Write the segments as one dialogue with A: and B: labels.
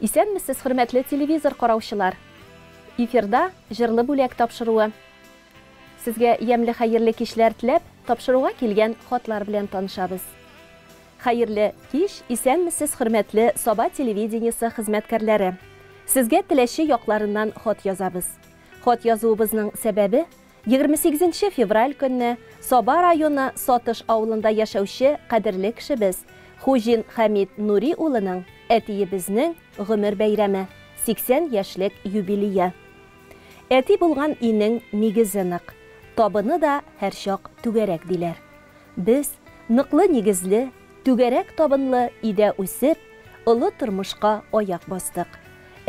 A: Исәнмесез, хөрмәтле телевизор караучылар. Эфирда җырлы бүләк тапшыруы. Сезгә ямьле хәерле кичләр теләп, тапшыруга килгән хатлар белән танышабыз. Хәерле кич, исәнмесез, хөрмәтле Саба телевидениесе хезмәткәрләре. Сезгә теләче якларыннан хат язабыз. Хат язуыбызның сәбәбе 28 февраль көнне Саба районы Сатыш авылында яшәүче кадерле кешебез Хуҗин Хамид Нури улының әтиебезнең гомер бәйрәме 80 яшьлек юбилее. Әти булган инең нигезе нык, табыны да һәрчак түгәрәк диләр. Без ныклы нигезле, түгәрәк табынлы идә үсеп, олы тормышка аяк бастык.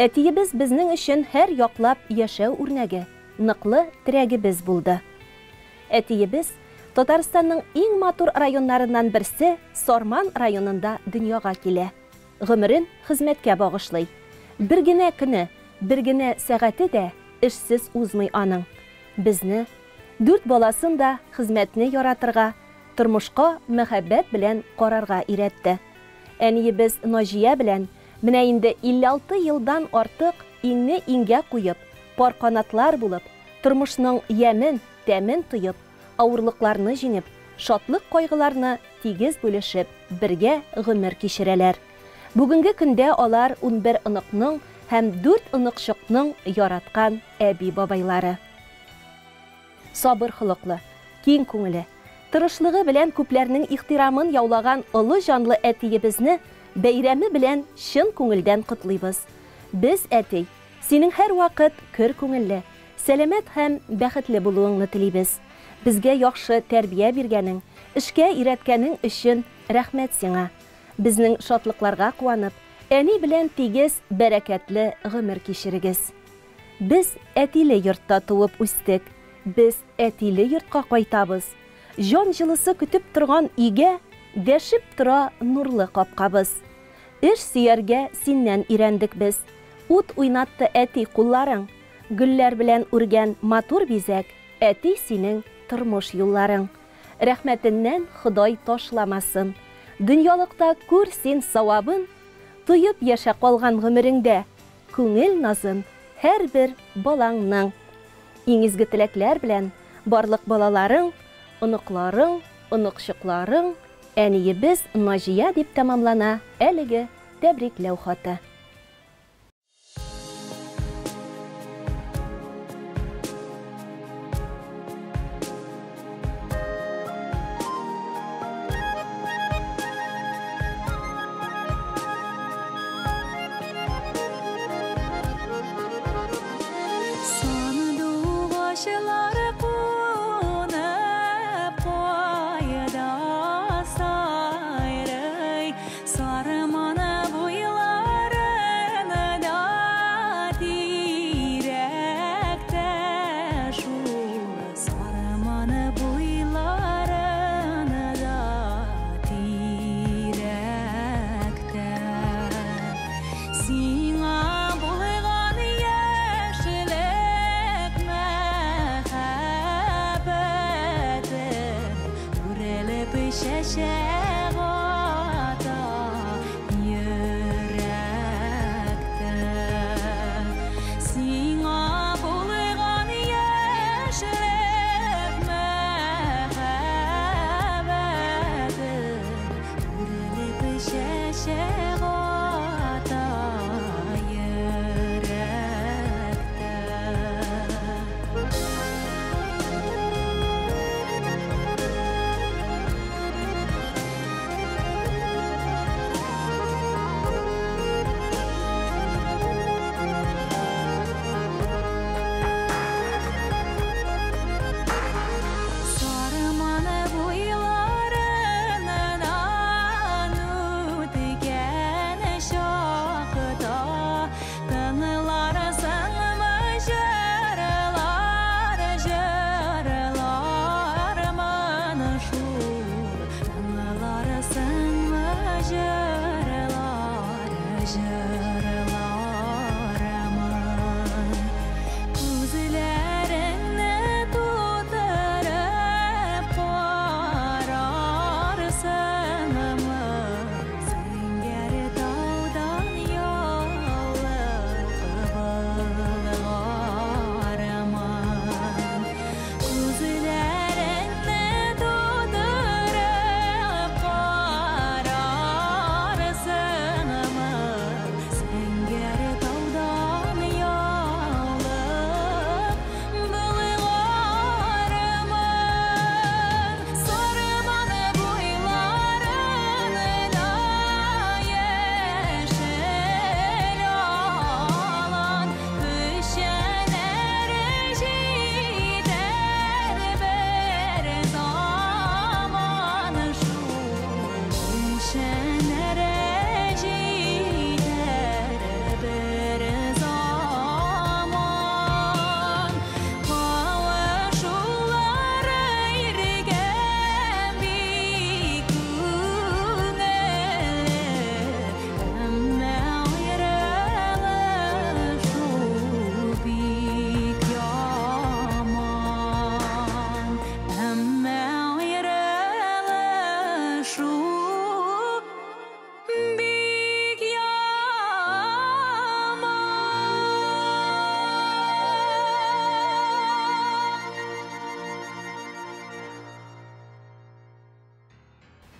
A: Әтиебез безнең өчен һәр яклап яшәү үрнәге, ныклы терәгебез булды. Әтиебез Татарстанның иң матур районнарыннан берсе Сарман районында дөньяга килә. Гомерен хезмәткә багышлый. Бер генә көне, бер генә сәгате дә эшсез узмый аның. Безне, 4 баласын да хезмәтне яратырга, тормышка мәхәббәт белән карарга өйрәтте. Әниебез Наҗия белән менә инде 56 елдан артык иңне иңгә куеп, пар канатлар булып, тормышның ямен, тәмен тоеп, авырлыкларны җиңеп, шатлык кайгыларны тигез бүлешеп, бергә гомер кичерәләр. Бүгенге көндә алар 11 ыныкның һәм 4 ыныкчыкның яраткан әби-бабайлары. Сабыр холыклы, киң күңеле, тырышлыгы белән күпләрнең ихтирамын яулаган олы җанлы әтиебезне бәйрәме белән чын күңелдән котлыйбыз. Без, әти, синең һәр вакыт көр күңелле, сәламәт һәм бәхетле булуыңны телибез. Безгә яхшы тәрбия биргәнең, эшкә өйрәткәнең өчен рәхмәт сиңа. Безнең шатлыкларга куанып, әни белән тигез, бәрәкәтле гомер кичерегез. Без әтиле йортта туып үстек. Без әтиле йортка кайтабыз. Җан җылысы көтеп торган өйгә дәшеп тора нурлы капкабыз. Эш сөяргә синнән өйрәндек без. Ут уйнатты әти кулларың, гөлләр белән үргән матур бизәк, әти синең тормыш юлларың. Рәхмәтеннән Ходай ташламасын. Дөньялыкта күр син савабын, туеп яшә калган гомереңдә күңел назын һәр бер балаңның. Иң изге теләкләр белән барлык балаларың, оныкларың, оныкчыкларың, әниебез Наҗия дип тәмамлана әлеге тәбрикләү хаты.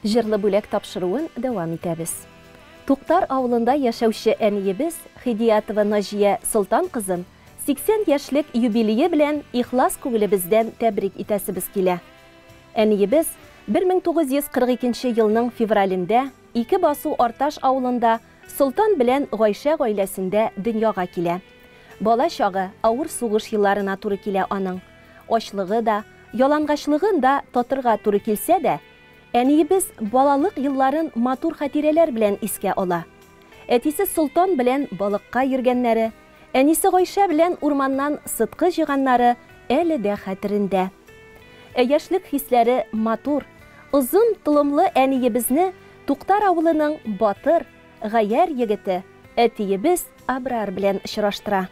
A: Җырлы бүләк тапшыруын дәвам итәбез. Туктар авылында яшәүче әниебез Хидиятова Наҗия Солтан кызын 80 яшьлек юбилее белән ихлас күңелебездән тәбрик итәсебез килә. Әниебез 1942 елның февралендә Ике Басу Арташ авылында Солтан белән Гайшә гаиләсендә дөньяга килә. Бала чагы авыр сугыш елларына туры килә аның. Ачлыгы да, ялангачлыгын да татырга туры килсә дә, әниебез балалык елларын матур хатирәләр белән искә ала. Әтисе Солтан белән балыкка йөргәннәре, әнисе Гайшә белән урманнан сыткы җыйганнары әле дә хәтерендә. Яшьлек хисләре матур, озын тылымлы әниебезне Туктар авылының батыр, гаяр егете әтиебез Абрар белән очраштыра.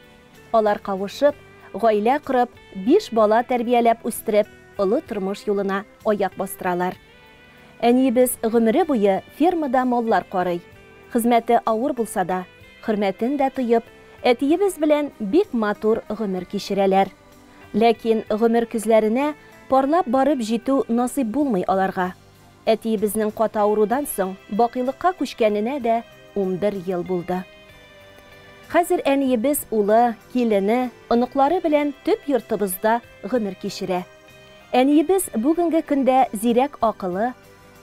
A: Алар кавышып, гаилә корып, 5 бала тәрбияләп үстереп, олы тормыш юлына аяк бастыралар. Әниебез гомере буе фермада маллар карый. Хезмәте авыр булса да, хөрмәтен дә тоеп, әтиебез белән бик матур гомер кичерәләр. Ләкин гомер күзләренә парлап барып җитү насыйп булмый аларга. Әтиебезнең каты аурудан соң бакыйлыкка күчкәненә дә 11 ел булды. Хәзер әниебез улы, килене, оныклары белән төп йортыбызда гомер кичерә. Әниебез бүгенге көндә зирәк акылы,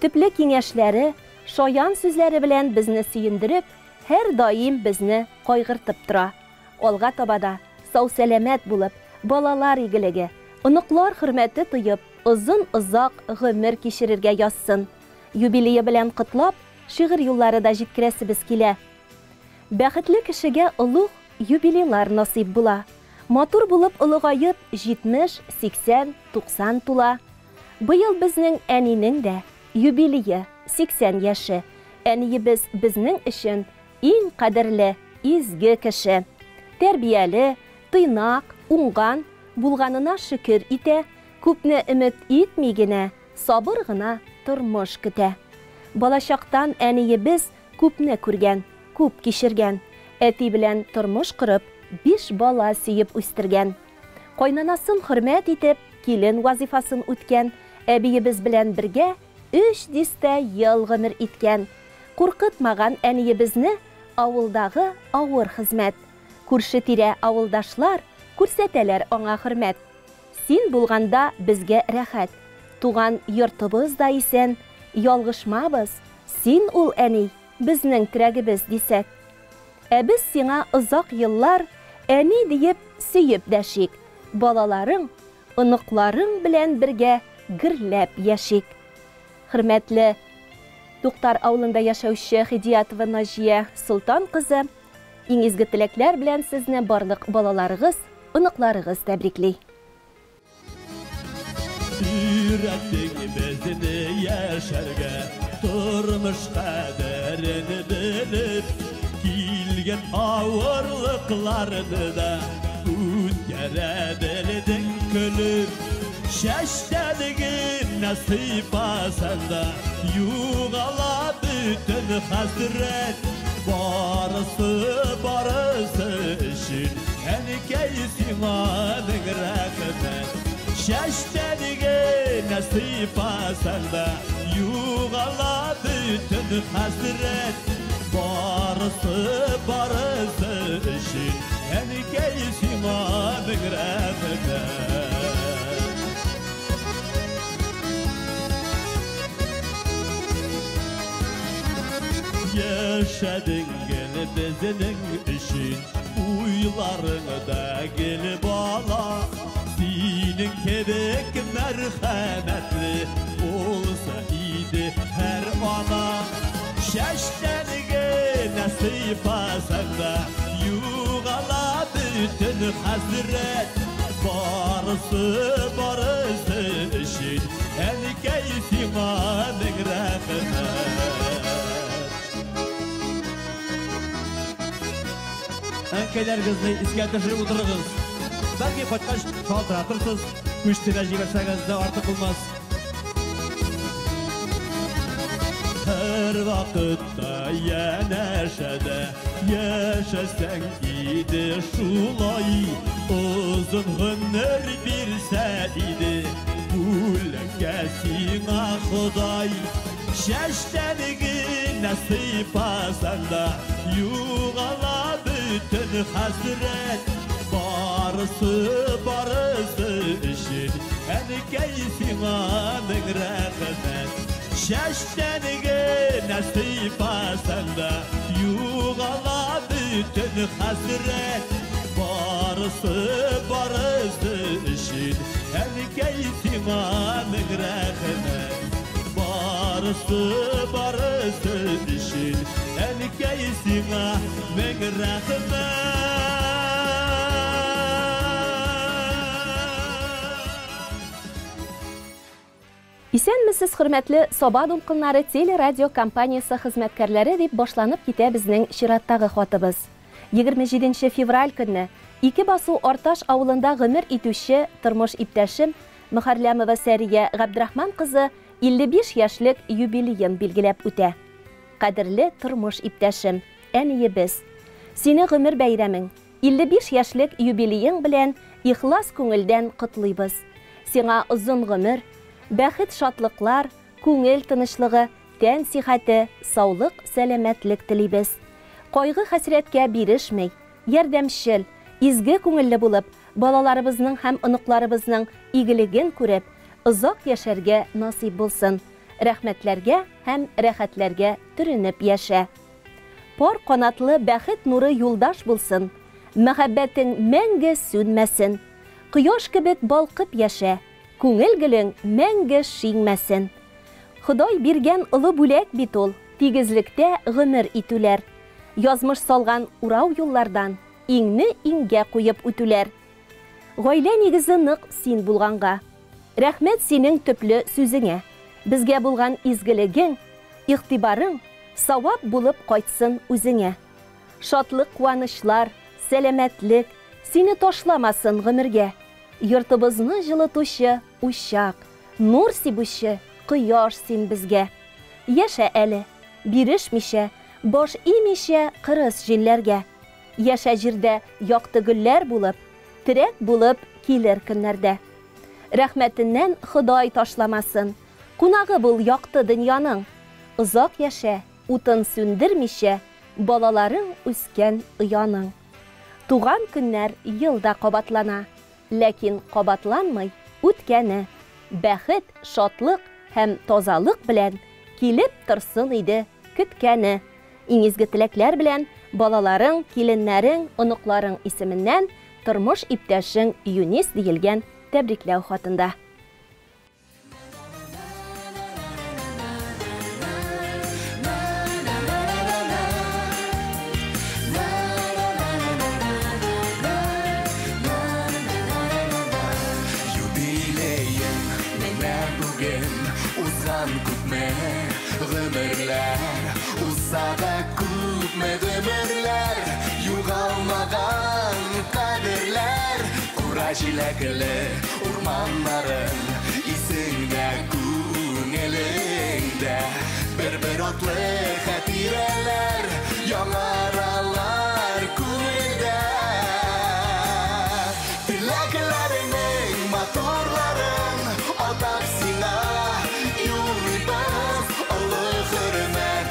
A: төпле киңәшләре, шаян сүзләре белән безне сөендереп, һәр даим безне кайгыртып тора. Алга табада сау-сәламәт булып, балалар игелеге, оныклар хөрмәте тоеп, озын-озак гомер кичерергә язсын. Юбилее белән котлап, шигырь юллары да җиткерәсебез килә. Бәхетле кешегә олуг юбилейлар насыйп була. Матур булып олыгайып 70, 80, 90 тула. Быел безнең әнинең дә юбилее 80 яше. Әниебез безнең өчен иң кадерле, изге кеше. Тәрбияле, тыйнак, уңган булганына шөкер итә, күпне өмет итми генә, сабыр гына тормыш көтә. Балачактан әниебез күпне күргән, күп кичергән. Әти белән тормыш корып, 5 бала сөеп үстергән. Кайнанасын хөрмәт итеп, килен вазифасын үткән. Әбиебез белән бергә 300 ел гомер иткән. Куркытмаган әниебезне авылдагы авыр хезмәт. Күрше-тирә авылдашлар күрсәтәләр аңа хөрмәт. Син булганда безгә рәхәт. Туган йортыбыз да исән, ялгышмабыз. Син ул әни, безнең терәгебез дисәк. Без сиңа озак еллар әни диеп сөеп дәшик. Балаларың, оныкларың белән бергә гөрләп яшик. Хөрмәтле Туктар авылында яшәүче Хидиятова Наҗия Солтан кызы, иң изге теләкләр белән сезне барлык балаларыгыз, оныкларыгыз тәбрикли.
B: Yüreğin bezini yaşarga, turmuş kaderini bilip, kilgen ağırlıklarını da ütkere külüp, şeştenigin nasip asanda, yuğala bütün hasret, barısı için, enkeysin anın rahmet. Şeştenige nasip asanda, yuğala bütün hasret, barısı için, enkeysin anın rahmet. Yaşadın gel bizinin için, uylarını da gel bala. Senin kebek merhametli olsa iyiydi her ana. Şeştenige nasip asanda, yuğala bütün hasret, barısı için, enkeysin anın rahmet. Enkeyler kızını İskender'e otururuz. Belki kaçkaç kaldıratırsız, müşteri jiberseniz de artık olmaz. Her vakitte yeneşede, yaşasan idi şulay. Uzun ömür bir seydi, bu lekesine Xuday. Şeştenigi nasip asanda Yuğala bütün hasret Barısı işin En keyfimanın rahmet Şeştenigi nasip asanda Yuğala bütün hasret Barısı işin En keyfimanın rahmet Barısı işin En keyfimanın rahmet
A: Исәнмесез, хөрмәтле Саба дулкыннары телерадио компаниясы хезмәткәрләре дип башланып китә безнең чираттагы хатыбыз. 27 февраль көнне 2 басу Арташ авылында гомер итүче тормыш иптәшем Мөхәррәмова Сәрия Габдрахман кызы 55 яшьлек юбилейын билгеләп үтә. Кадерле тормыш иптәшем, әниебез, сине гомер бәйрәмең 55 яшьлек юбилейың белән ихлас күңелдән котлыйбыз. Сиңа озын гомер, бәхет шатлыклар, күңел тынычлыгы, тән сихәте, саулык, сәламәтлек телибез. Кайгы хәсрәткә бирешмәй, ярдәмчел, изге күңелле булып, балаларыбызның һәм оныкларыбызның игелеген күреп, озак яшәргә насип булсын. Рәхмәтләргә һәм рәхәтләргә төренеп яшә. Пар канатлы бәхет нуры юлдаш булсын. Мәхәббәтең мәңге сүнмәсен. Кояш кебек балкып яшә. Күңел гөлең мәңге шиңмәсен. Ходай биргән олы бүләк бит ул, тигезлектә гомер итүләр. Язмыш салган урау юллардан иңне иңгә куеп үтүләр. Гаилә нигезе нык син булганга. Рәхмәт синең төпле сүзеңә. Безгә булган изгелегең, игътибарың савап булып кайтсын үзеңә. Шатлык, куанычлар, сәламәтлек сине ташламасын гомергә. Йортыбызны җылытучы учак, нур сибүче кояш син безгә. Яшә әле, бирешмичә, баш имичә кырыс җилләргә. Яшә җирдә якты гөлләр булып, терәк булып килер көннәрдә. Рәхмәтеннән Ходай ташламасын. Кунагы бул якты дөньяның. Озак яшә, утын сүндермичә, балаларың үскән ояның. Туган көннәр елда кабатлана. Ләкин кабатланмый үткәне. Бәхет, шатлык һәм тазалык белән килеп торсын иде көткәне. Иң изге теләкләр белән балаларың, киленнәрең, оныкларың исеменнән тормыш иптәшең Юнис диелгән тәбрикләү хатында.
C: Usada күпме гөмерләр, югалмаган кадерләр, кура җиләкле урманнарың, исеңдә күңелеңдә, бер атлы хатирәләр, яңаралар күңелдә. Теләкләреңнең моторларын атап сиңа юлбыз, олы хөрмәт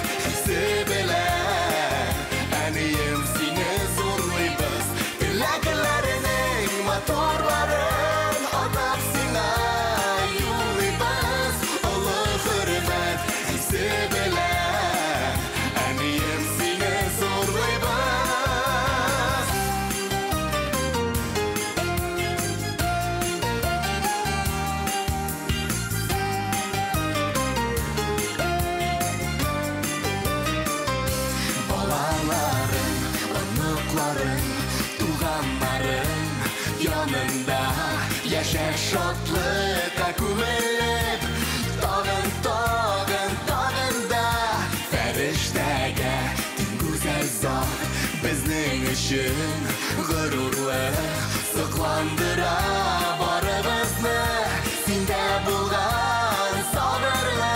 C: motorların atab sina yulibaz Olu hürmet hisse bile Aniyem sine zorlaybaz Balaların, anıkların, tuğanların yanında yaşa şatlığa kümelip tağında feriştege tüm güzel zat bizning için gururlu sıklandıra barımızı sinde bulgan sabırlık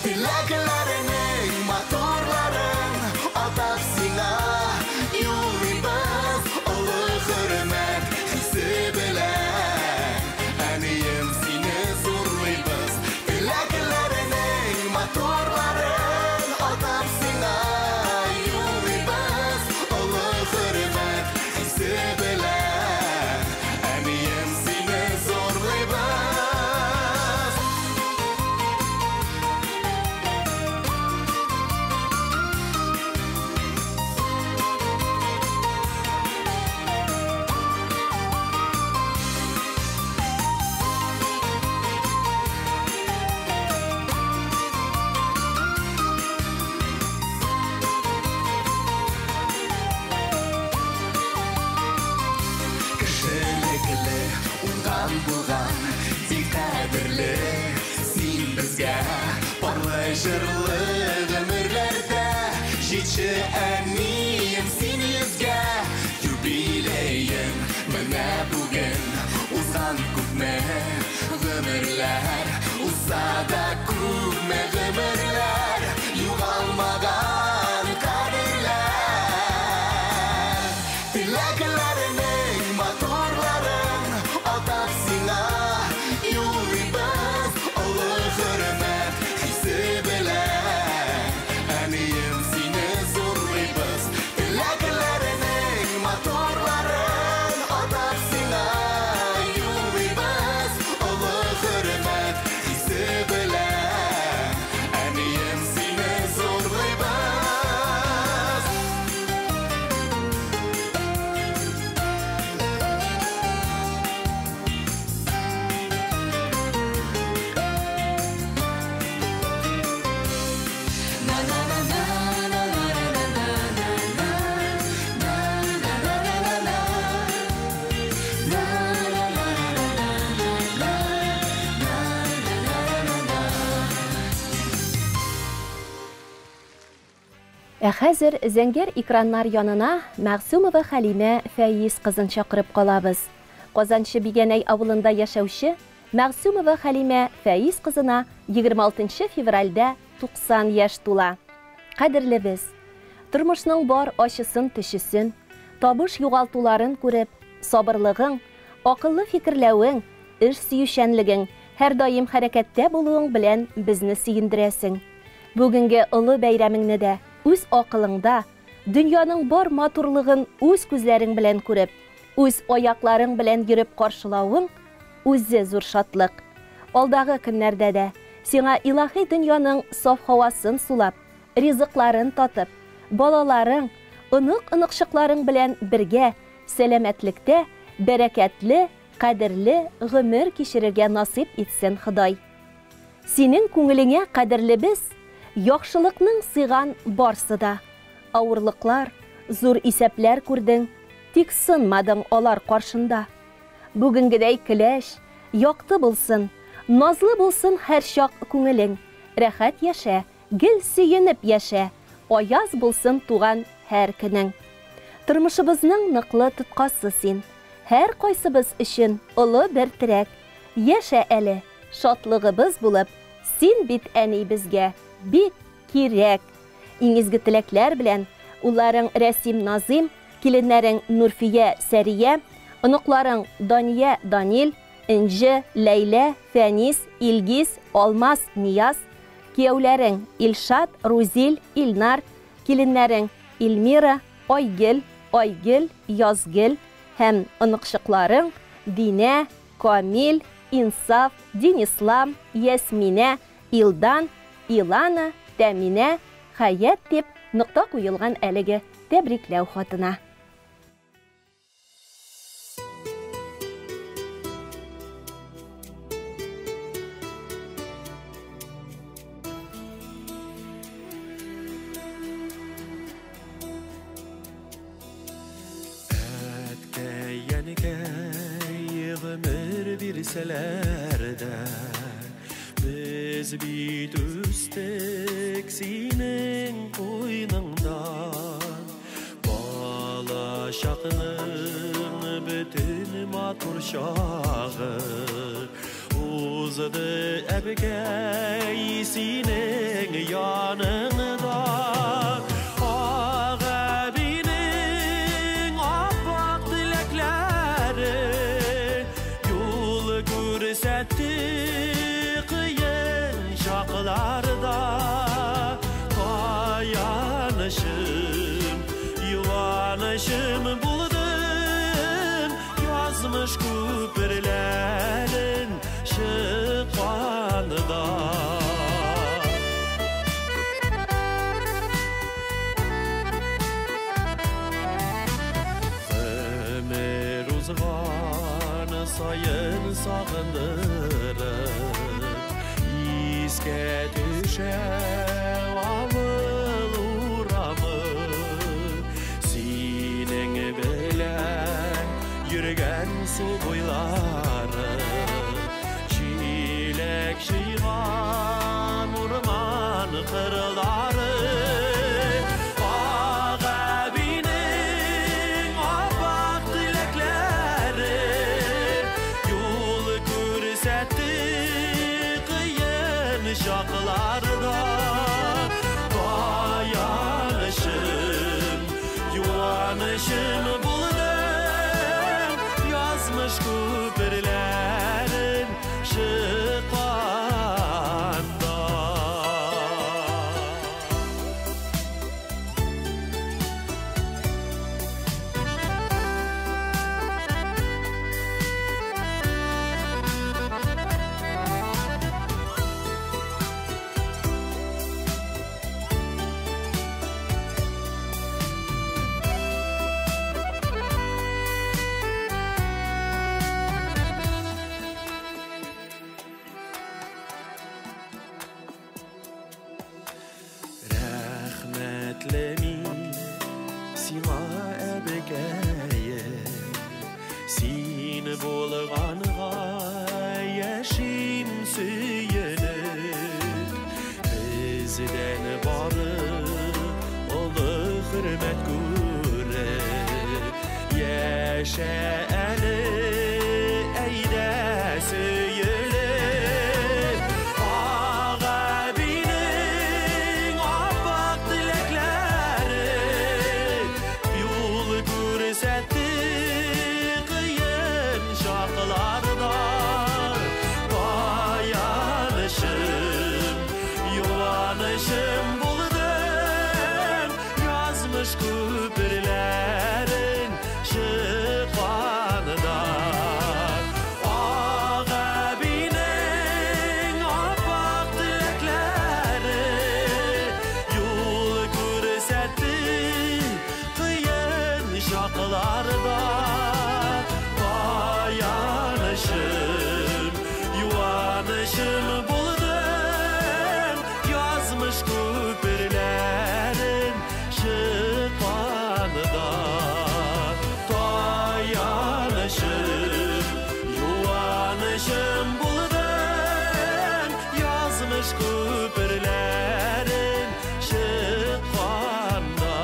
C: dileklerinin motorların atab sina yulibaz hürmet hisse bile Aniyem sine zorlaybız Dilekler buğan Dik kadirli Sin bizga Barlı jırlı ömürlerde Жичи әнiyim сен yüzge Юбилейім міне бүгін Узған күпме ғымырлар Узада күпме ғымырлар Юғалмаған қадірлер Тіләкілерінің моторларын Атап сина Юлибіз Ұлы хürmet Хисы білер Әнiyim seni zorlayız Tileklerinin motorların Atar sina yollayız Ulu hürmet hisi bile Әнiyim seni zorlayız
A: Хәзер зәңгәр экраннар янына Мәгъсумова Хәлимә Фәиз кызын чакырып калабыз. Казанчы Бигәнәй авылында яшәүче Мәгъсумова Хәлимә Фәиз кызына 26 февральдә 90 яшь тула. Кадерлебез, тормышның бар ачысын төшесен, табыш югалтуларын күреп, сабырлыгың, акыллы фикерләвең, эш сөючәнлегең, һәр даим хәрәкәттә булуың белән безне сөендерәсең. Бүгенге олы бәйрәмеңне дә үз акылыңда, дөньяның бар матурлыгын үз күзләрең белән күреп, үз аякларың белән йөреп каршылавың үзе зур шатлык. Алдагы көннәрдә дә сиңа илаһи дөньяның саф һавасын сулап, ризыкларын татып, балаларың, ынык-ыныкчыкларың белән бергә сәламәтлектә, бәрәкәтле, кадерле гомер кичерергә насип итсен Ходай. Синең күңелеңә кадерлебез яхшылыкның сыйган барсы да. Авырлыклар, зур исәпләр күрдең, тик сынмадың алар каршында. Бүгенгедәй киләш, якты булсын, назлы булсын һәр чак күңелең. Рәхәт яшә, гел сөенеп яшә, аяз булсын туган һәр көнең. Тормышыбызның ныклы тоткасы син, һәр кайсыбыз өчен олы бер терәк. Яшә әле, шатлыгыбыз булып, син бит әни безгә бик кирәк. Иңизге теләкләр белән уларың Рәсим Назим, киленнәрең Нурфия Сәрия, оныкларың Дания Данил, Инҗе Ләйлә, Фәнис, Илгиз, Алмас Нияз, кияүләрең Илшат, Рузил, Илнар, киленнәрең Илмира, Айгөл, Язгөл һәм оныкчыкларың Динә, Камил, Инсаф, Динислам, Ясминә, Илдан, Илана, Тәминә, Хаят дип нокта куелган әлеге тәбрикләү хатына.
D: Biz bit üstek senin koynundan Bala şakının bütün matur şağı Uzadı ebkey senin yanından Ağa benim apak dilekleri Yol görsetti şaklarda kayanışım, yuvanışım buldum yazmış küpürlerin şıkvanında. Ömür uzgan sayın sağındırır İske düşe avıl uğramı Sinin bilen yürgen su boyları Yuvanışım buldum yazmış küpürlerin şıkanda. Rahmetlemin sima ebegeye sin bolğanğa yaşim süyünür bizden barı olu hürmet görer yaşa eli eyde süyünür Yuvanışım buldum yazmış küpürlerin şıkvanında. Ağabeyinin apak dilekleri yol görsetti kıyın şaklarda. Dayanışım yuvanışım buldum yazmış küpürlerin şıkvanında. Dayanışım yuvanışım buldum yazmış küpürlerin şıkvanında.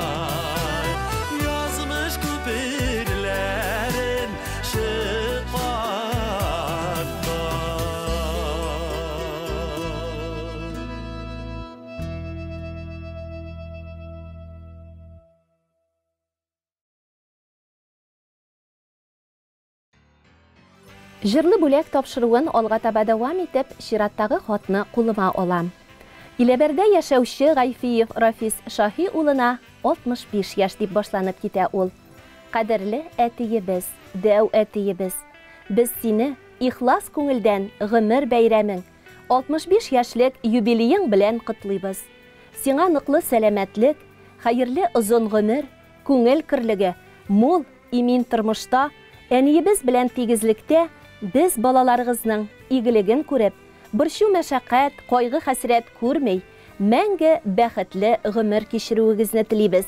D: Yazmış küpürlerin şıkvanında.
A: Jırlı bülek topşıruğun olga taba devam etip şirattagı hotni kuluma olam. İleberde yaşauşy Gayfiyev Rafis Şahi uluna 65 yaş dip başlanıp kite ul. Kaderli etiyimiz, dev etiyimiz. Biz seni ihlas көңелдән гомер бәйрәмең 65 яшьлек юбилеең белән котлыйбыз. Сиңа ныклы сәламәтлек, хәерле озын гомер, күңел кирлеге, мул, имин тормышта, әниебез белән тигезлектә biz балаларыгызның игелеген күреп, борчу мәшәкать, кайгы хәсрәт күрмәй, мәңге бәхетле гомер кичерүегезне телибез.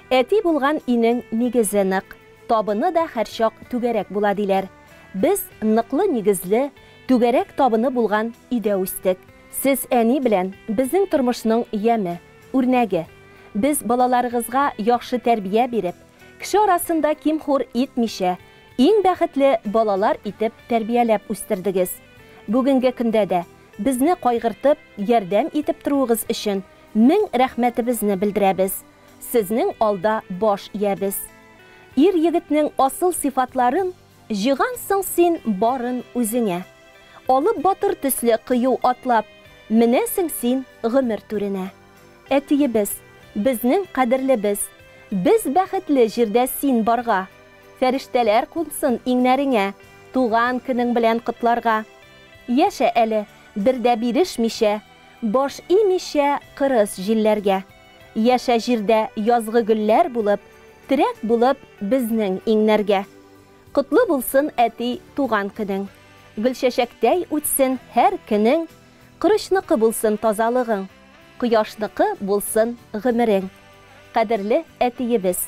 A: Әти булган инең нигезе нык, табыны да һәрчак түгәрәк була диләр. Biz ныклы нигезле, түгәрәк табыны булган өйдә үстек. Сез әни белән безнең тормышның яме, үрнәге. Biz балаларыгызга яхшы тәрбия биреп, кеше арасында кимхур итмичә, иң бәхетле балалар итеп тәрбияләп үстердегез. Бүгенге көндә дә безне кайгыртып, ярдәм итеп торуыгыз өчен мең рәхмәтебезне белдерәбез. Сезнең алда баш иябез. Ир егетнең асыл сыйфатларын җыгансың син барын үзеңә. Алып батыр төсле кыю атлап, менәсең син гомер түренә. Әтиебез, безнең кадерлебез, без бәхетле җирдә син барга. Фәрештәләр кунсын иңнәреңә, туган көнең белән котларга. Яшә әле, бердә бирешмичә, баш имичә кырыс җилләргә. Яшә җирдә язгы гөлләр булып, терәк булып безнең иңнәргә. Котлы булсын әти туган көнең. Гөлчәчәктәй үтсен һәр көнең, кырычныкы булсын тазалыгың, кояшныкы булсын гомерең. Кадерле әтиебез,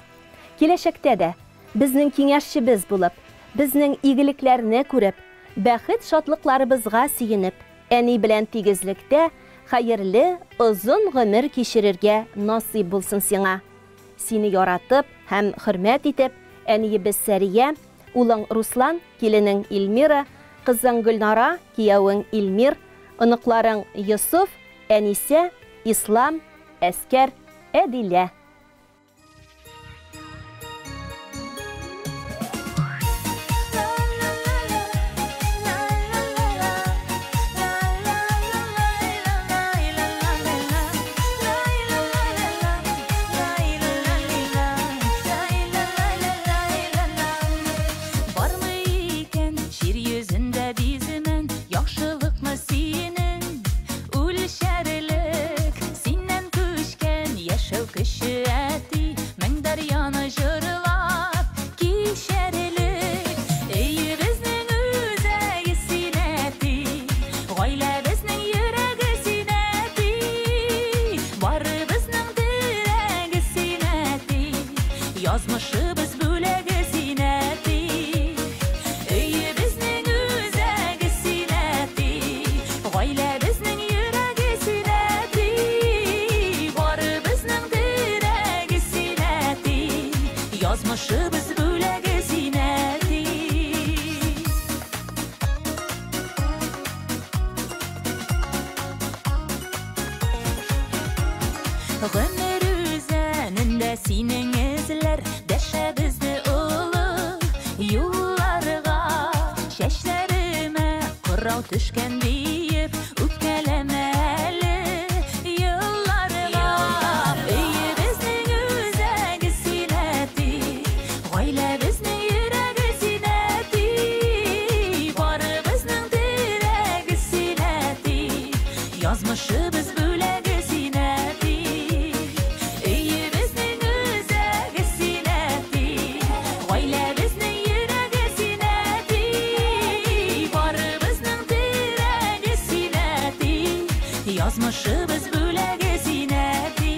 A: киләчәктә дә безнең киңәшчебез булып, безнең игелекләрне күреп, бәхет шатлыкларыбызга сөенеп, әни белән тигезлектә хәерле, озын гомер кичерергә насыйп булсын сиңа. Сине яратып һәм хөрмәт итеп, әниебез Сәрия, улың Руслан, киленең Илмира, кызың Гөлнара, киявең Илмир, оныкларың Йосыф, Әнисә, Ислам, Әскәр, Әдилә.
E: Yazmışыбыз бүләге зинәти, өйе безнең үзәге зинәти, гаилә безнең йөрәге зинәти, бары безнең терәге зинәти, язмышыбыз бүләге зинәти. Гомер үзәнендә синең эзләр, дәшәбезне олы юлларга, чәчләремә кырау төшкән диеп үпкәләмә әле елларга. Өйе безнең үзәге зинәти, гаилә безнең йөрәге зинәти, бары безнең терәге зинәти, язмышыбыз бүләге зинәти. Өйе безнең үзәге зинәти, гаилә безнең йөрәге зинәти, бары безнең терәге зинәти, язмышыбыз бүләге зинәти.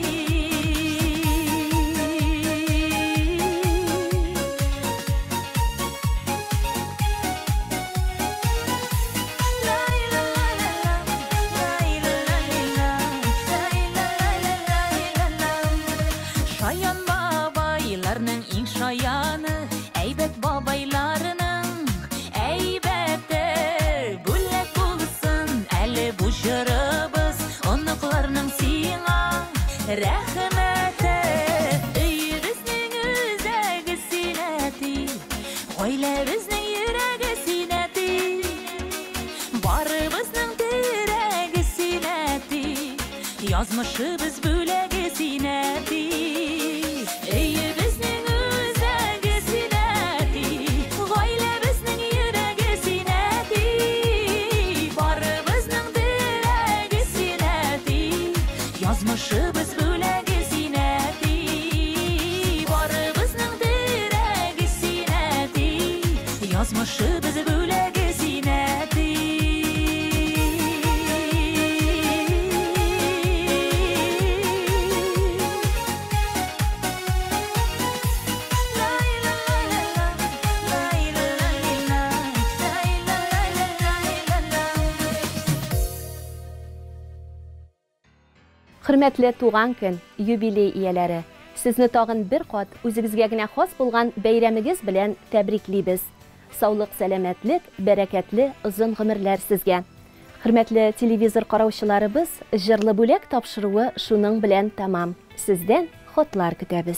E: Шаян бабайларның иң шаяны, әйбәт бабайларының әйбәте. Бүләк булсын әле бу җырыбыз, оныкларның сиңа рәхмәте. Өйе безнең үзәге зинәти, гаилә безнең йөрәге зинәти, бары безнең терәге зинәти, язмышыбыз бүләге зинәти. Өйе безнең үзәге зинәти, гаилә безнең йөрәге зинәти, бары безнең терәге зинәти, язмышыбыз бүләге зинәти, бары безнең терәге зинәти, язмышыбыз бүләге зинәти.
A: Хөрмәтле туган көн, юбилей ияләре, сезне тагын бер кат үзегезгә генә хас булган бәйрәмегез белән тәбриклибез. Саулык, сәламәтлек, бәрәкәтле озын гомерләр сезгә. Хөрмәтле телевизор караучыларыбыз, җырлы бүләк тапшыруы шуның белән тамам. Сездән хатлар көтәбез.